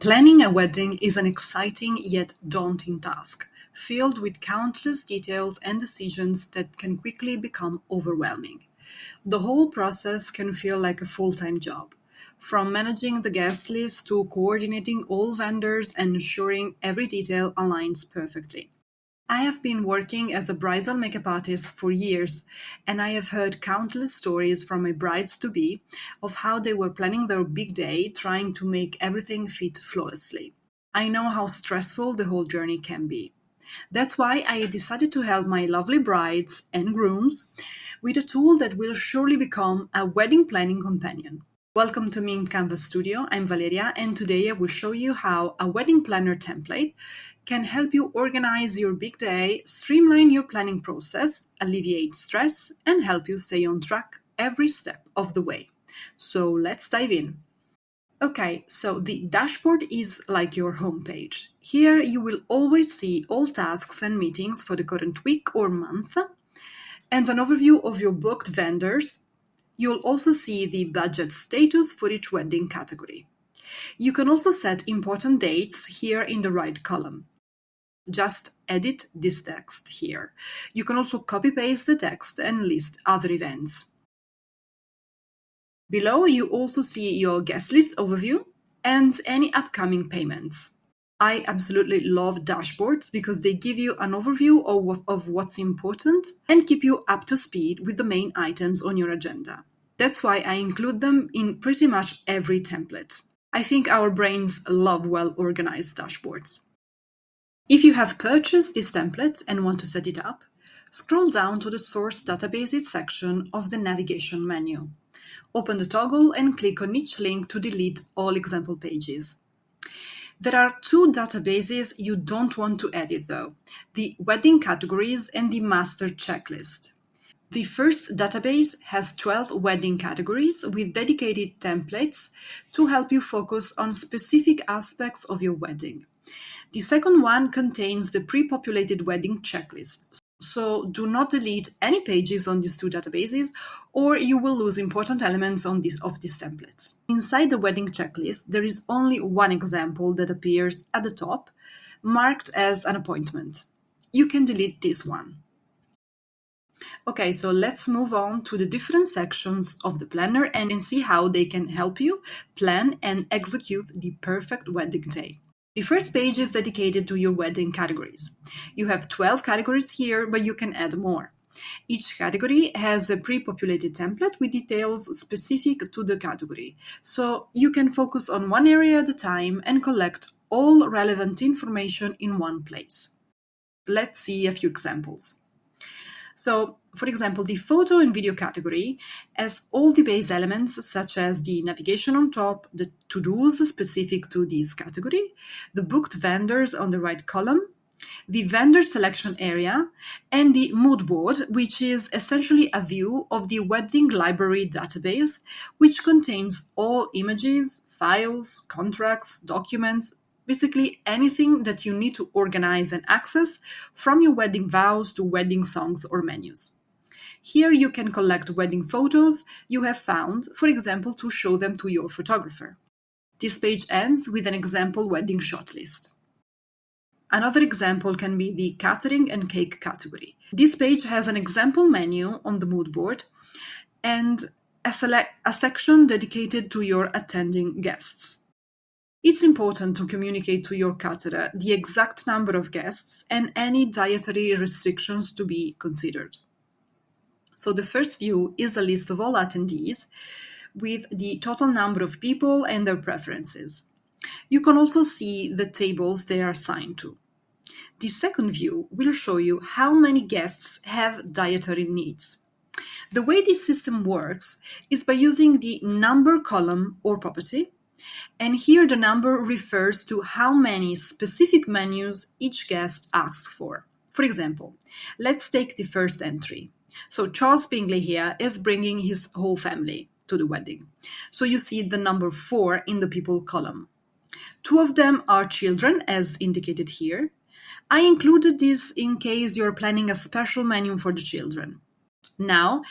Planning a wedding is an exciting yet daunting task, filled with countless details and decisions that can quickly become overwhelming. The whole process can feel like a full-time job, from managing the guest list to coordinating all vendors and ensuring every detail aligns perfectly. I have been working as a bridal makeup artist for years, and I have heard countless stories from my brides to be of how they were planning their big day trying to make everything fit flawlessly. I know how stressful the whole journey can be. That's why I decided to help my lovely brides and grooms with a tool that will surely become a wedding planning companion. Welcome to me in Canvas Studio. I'm Valeria, and today I will show you how a wedding planner template can help you organize your big day, streamline your planning process, alleviate stress, and help you stay on track every step of the way. So let's dive in. Okay, so the dashboard is like your homepage. Here you will always see all tasks and meetings for the current week or month, and an overview of your booked vendors. You'll also see the budget status for each wedding category. You can also set important dates here in the right column. Just edit this text here. You can also copy-paste the text and list other events. Below, you also see your guest list overview and any upcoming payments. I absolutely love dashboards because they give you an overview of what's important and keep you up to speed with the main items on your agenda. That's why I include them in pretty much every template. I think our brains love well-organized dashboards. If you have purchased this template and want to set it up, scroll down to the Source Databases section of the navigation menu. Open the toggle and click on each link to delete all example pages. There are two databases you don't want to edit though, the wedding categories and the master checklist. The first database has 12 wedding categories with dedicated templates to help you focus on specific aspects of your wedding. The second one contains the pre-populated wedding checklist. So do not delete any pages on these two databases or you will lose important elements of these templates. Inside the wedding checklist, there is only one example that appears at the top, marked as an appointment. You can delete this one. Okay, so let's move on to the different sections of the planner and see how they can help you plan and execute the perfect wedding day. The first page is dedicated to your wedding categories. You have 12 categories here, but you can add more. Each category has a pre-populated template with details specific to the category, so you can focus on one area at a time and collect all relevant information in one place. Let's see a few examples. So, for example, the photo and video category has all the base elements such as the navigation on top, the to-dos specific to this category, the booked vendors on the right column, the vendor selection area, and the mood board, which is essentially a view of the wedding library database, which contains all images, files, contracts, documents, basically anything that you need to organize and access, from your wedding vows to wedding songs or menus. Here you can collect wedding photos you have found, for example, to show them to your photographer. This page ends with an example wedding shot list. Another example can be the catering and cake category. This page has an example menu on the mood board and a section dedicated to your attending guests. It's important to communicate to your caterer the exact number of guests and any dietary restrictions to be considered. So the first view is a list of all attendees with the total number of people and their preferences. You can also see the tables they are assigned to. The second view will show you how many guests have dietary needs. The way this system works is by using the number column or property, and here the number refers to how many specific menus each guest asks for. For example, let's take the first entry. So Charles Bingley here is bringing his whole family to the wedding. So you see the number 4 in the people column. 2 of them are children, as indicated here. I included this in case you're planning a special menu for the children. Now,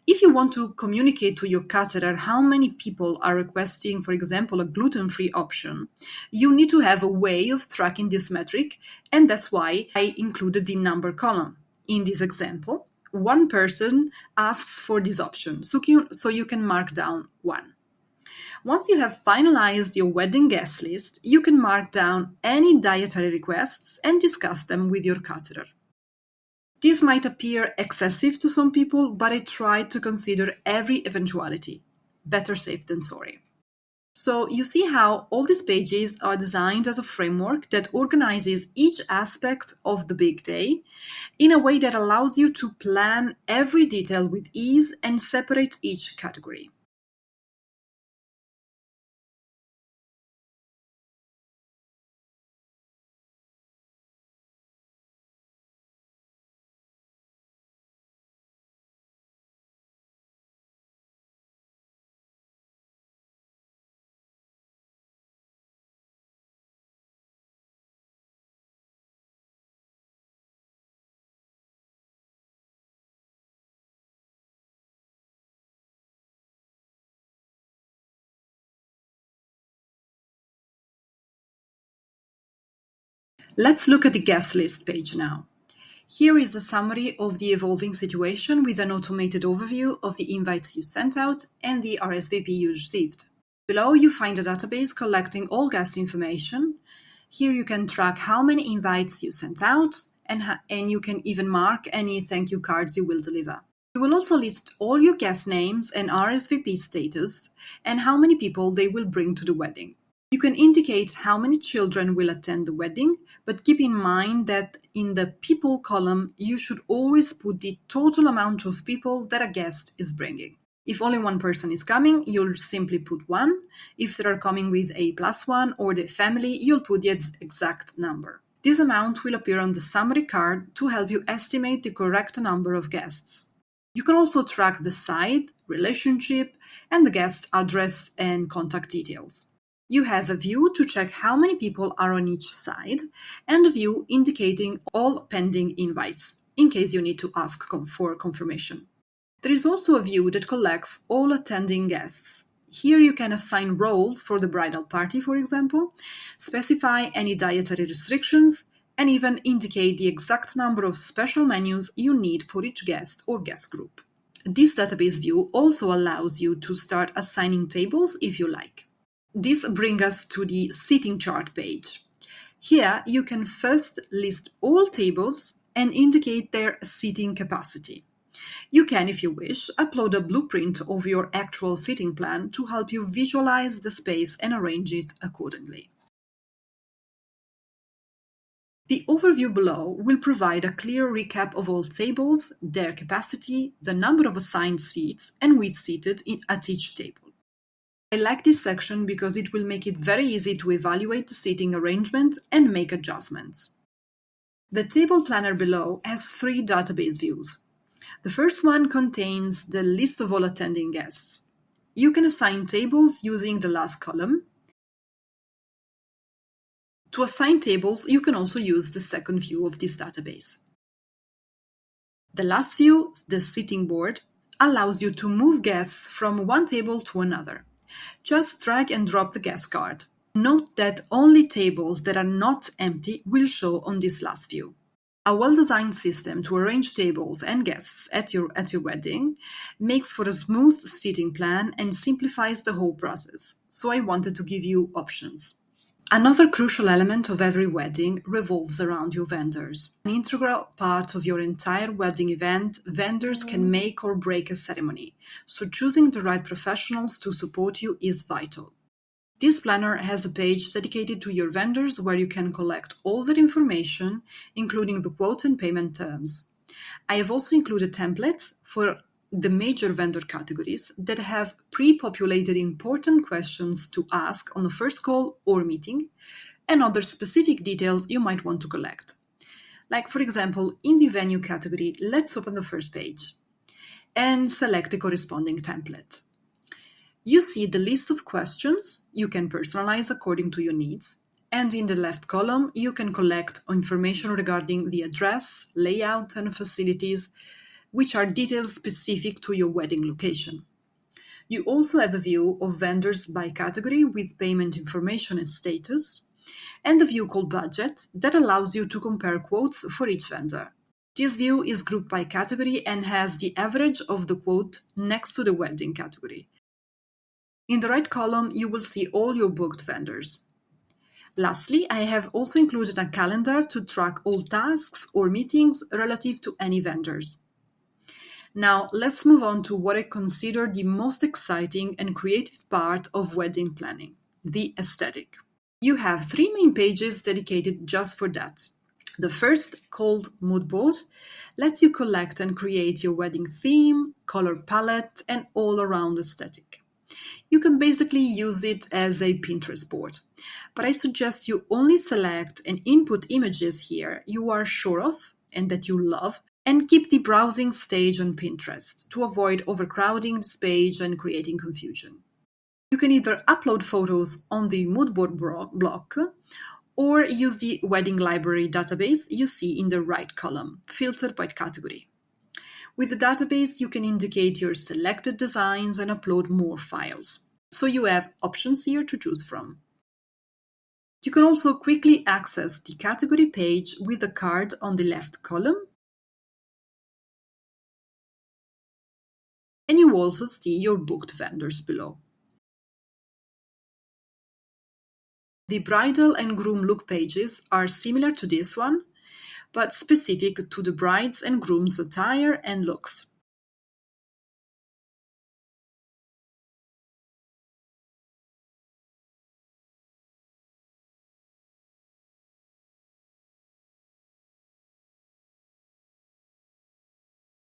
if you want to communicate to your caterer how many people are requesting, for example, a gluten-free option, you need to have a way of tracking this metric, and that's why I included the number column. In this example, one person asks for this option, so you can mark down 1. Once you have finalized your wedding guest list, you can mark down any dietary requests and discuss them with your caterer. This might appear excessive to some people, but I tried to consider every eventuality. Better safe than sorry. So you see how all these pages are designed as a framework that organizes each aspect of the big day in a way that allows you to plan every detail with ease and separate each category. Let's look at the guest list page now. Here is a summary of the evolving situation with an automated overview of the invites you sent out and the RSVP you received. Below, you find a database collecting all guest information. Here you can track how many invites you sent out, and you can even mark any thank you cards you will deliver. You will also list all your guest names and RSVP status and how many people they will bring to the wedding. You can indicate how many children will attend the wedding, but keep in mind that in the people column, you should always put the total amount of people that a guest is bringing. If only one person is coming, you'll simply put 1. If they are coming with a +1 or the family, you'll put the exact number. This amount will appear on the summary card to help you estimate the correct number of guests. You can also track the site, relationship, and the guest address and contact details. You have a view to check how many people are on each side, and a view indicating all pending invites, in case you need to ask for confirmation. There is also a view that collects all attending guests. Here you can assign roles for the bridal party, for example, specify any dietary restrictions, and even indicate the exact number of special menus you need for each guest or guest group. This database view also allows you to start assigning tables if you like. This brings us to the seating chart page. Here you can first list all tables and indicate their seating capacity. You can, if you wish, upload a blueprint of your actual seating plan to help you visualize the space and arrange it accordingly. The overview below will provide a clear recap of all tables, their capacity, the number of assigned seats, and who's seated at each table. I like this section because it will make it very easy to evaluate the seating arrangement and make adjustments. The table planner below has 3 database views. The first one contains the list of all attending guests. You can assign tables using the last column. To assign tables, you can also use the second view of this database. The last view, the seating board, allows you to move guests from one table to another. Just drag and drop the guest card. Note that only tables that are not empty will show on this last view. A well-designed system to arrange tables and guests at your wedding makes for a smooth seating plan and simplifies the whole process, so I wanted to give you options. Another crucial element of every wedding revolves around your vendors. An integral part of your entire wedding event, vendors can make or break a ceremony, so choosing the right professionals to support you is vital. This planner has a page dedicated to your vendors where you can collect all their information, including the quote and payment terms. I have also included templates for the major vendor categories that have pre-populated important questions to ask on the first call or meeting, and other specific details you might want to collect. Like, for example, in the venue category, let's open the first page and select the corresponding template. You see the list of questions you can personalize according to your needs, and in the left column, you can collect information regarding the address, layout, and facilities, which are details specific to your wedding location. You also have a view of vendors by category with payment information and status, and the view called Budget that allows you to compare quotes for each vendor. This view is grouped by category and has the average of the quote next to the wedding category. In the right column, you will see all your booked vendors. Lastly, I have also included a calendar to track all tasks or meetings relative to any vendors. Now, let's move on to what I consider the most exciting and creative part of wedding planning: the aesthetic. You have three main pages dedicated just for that. The first, called Mood Board, lets you collect and create your wedding theme, color palette, and all around aesthetic. You can basically use it as a Pinterest board, but I suggest you only select and input images here you are sure of and that you love, and keep the browsing stage on Pinterest to avoid overcrowding this page and creating confusion. You can either upload photos on the moodboard block or use the wedding library database you see in the right column, filtered by category. With the database, you can indicate your selected designs and upload more files. So you have options here to choose from. You can also quickly access the category page with a card on the left column. And you also see your booked vendors below. The bridal and groom look pages are similar to this one, but specific to the bride's and groom's attire and looks.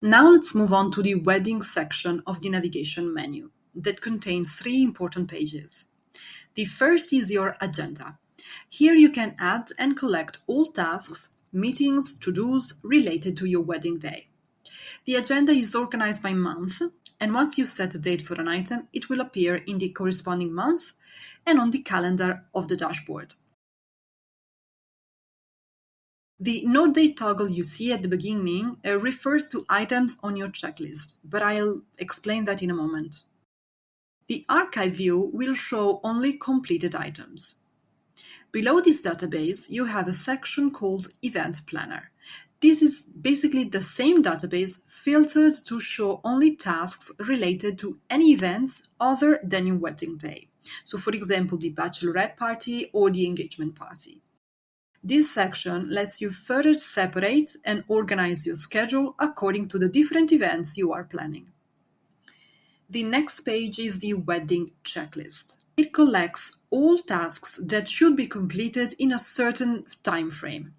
Now let's move on to the wedding section of the navigation menu that contains three important pages. The first is your agenda. Here you can add and collect all tasks, meetings, to-dos related to your wedding day. The agenda is organized by month, and once you set a date for an item, it will appear in the corresponding month and on the calendar of the dashboard. The Note Date toggle you see at the beginning refers to items on your checklist, but I'll explain that in a moment. The Archive view will show only completed items. Below this database, you have a section called Event Planner. This is basically the same database filtered to show only tasks related to any events other than your wedding day. So, for example, the bachelorette party or the engagement party. This section lets you further separate and organize your schedule according to the different events you are planning. The next page is the wedding checklist. It collects all tasks that should be completed in a certain time frame.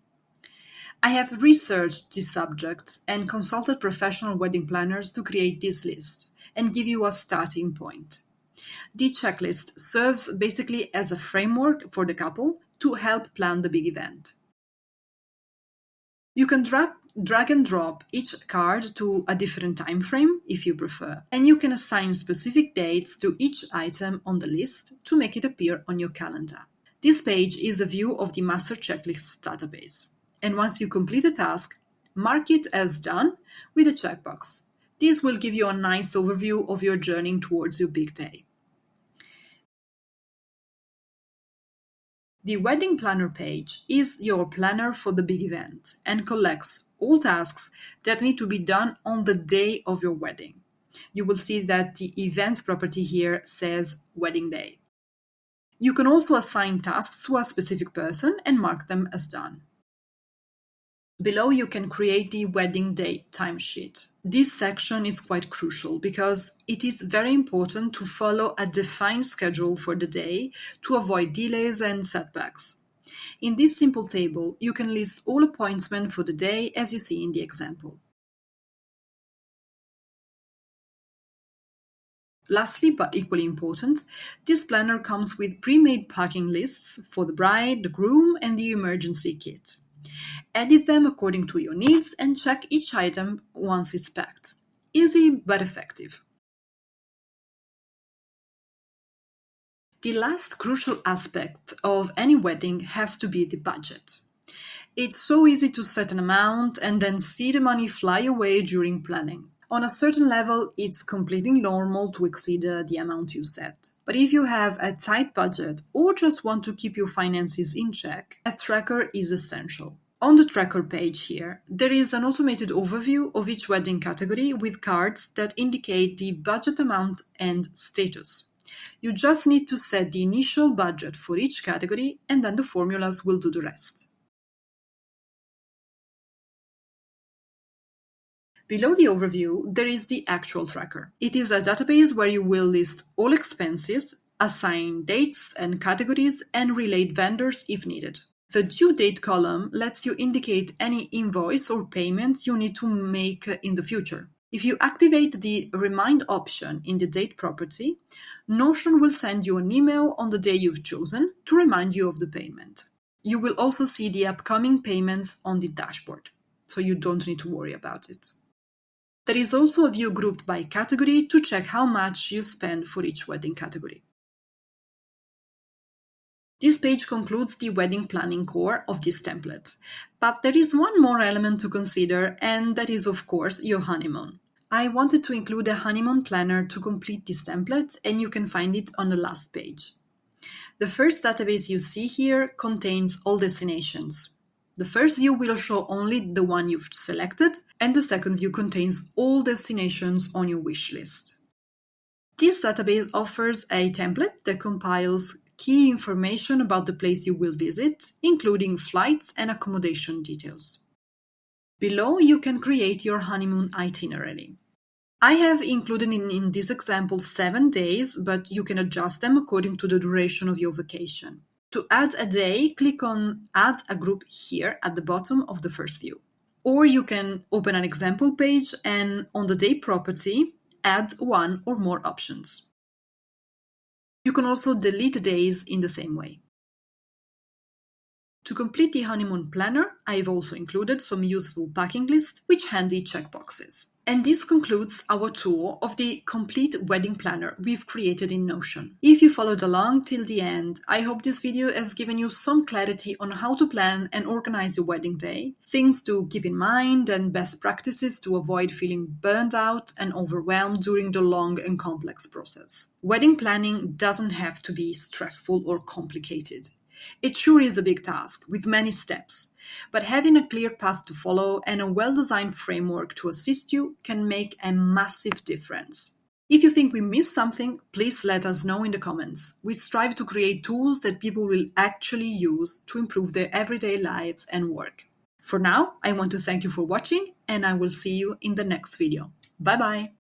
I have researched this subject and consulted professional wedding planners to create this list and give you a starting point. The checklist serves basically as a framework for the couple to help plan the big event. You can drag and drop each card to a different time frame if you prefer, and you can assign specific dates to each item on the list to make it appear on your calendar. This page is a view of the master checklist database, and once you complete a task, mark it as done with a checkbox. This will give you a nice overview of your journey towards your big day. The wedding planner page is your planner for the big event and collects all tasks that need to be done on the day of your wedding. You will see that the event property here says wedding day. You can also assign tasks to a specific person and mark them as done. Below, you can create the wedding day timesheet. This section is quite crucial because it is very important to follow a defined schedule for the day to avoid delays and setbacks. In this simple table, you can list all appointments for the day as you see in the example. Lastly, but equally important, this planner comes with pre-made packing lists for the bride, the groom, and the emergency kit. Edit them according to your needs and check each item once it's packed. Easy but effective. The last crucial aspect of any wedding has to be the budget. It's so easy to set an amount and then see the money fly away during planning. On a certain level, it's completely normal to exceed the amount you set. But if you have a tight budget or just want to keep your finances in check, a tracker is essential. On the tracker page here, there is an automated overview of each wedding category with cards that indicate the budget amount and status. You just need to set the initial budget for each category and then the formulas will do the rest. Below the overview, there is the actual tracker. It is a database where you will list all expenses, assign dates and categories, and relate vendors if needed. The due date column lets you indicate any invoice or payments you need to make in the future. If you activate the Remind option in the Date property, Notion will send you an email on the day you've chosen to remind you of the payment. You will also see the upcoming payments on the dashboard, so you don't need to worry about it. There is also a view grouped by category to check how much you spend for each wedding category. This page concludes the wedding planning core of this template, but there is one more element to consider, and that is, of course, your honeymoon. I wanted to include a honeymoon planner to complete this template, and you can find it on the last page. The first database you see here contains all destinations. The first view will show only the one you've selected, and the second view contains all destinations on your wish list. This database offers a template that compiles key information about the place you will visit, including flights and accommodation details. Below, you can create your honeymoon itinerary. I have included in this example 7 days, but you can adjust them according to the duration of your vacation. To add a day, click on Add a Group here at the bottom of the first view. Or you can open an example page and on the day property, add one or more options. You can also delete days in the same way. To complete the honeymoon planner, I've also included some useful packing lists with handy checkboxes. And this concludes our tour of the complete wedding planner we've created in Notion. If you followed along till the end, I hope this video has given you some clarity on how to plan and organize your wedding day, things to keep in mind, and best practices to avoid feeling burned out and overwhelmed during the long and complex process. Wedding planning doesn't have to be stressful or complicated. It sure is a big task with many steps, but having a clear path to follow and a well-designed framework to assist you can make a massive difference. If you think we missed something, please let us know in the comments. We strive to create tools that people will actually use to improve their everyday lives and work. For now, I want to thank you for watching, and I will see you in the next video. Bye bye!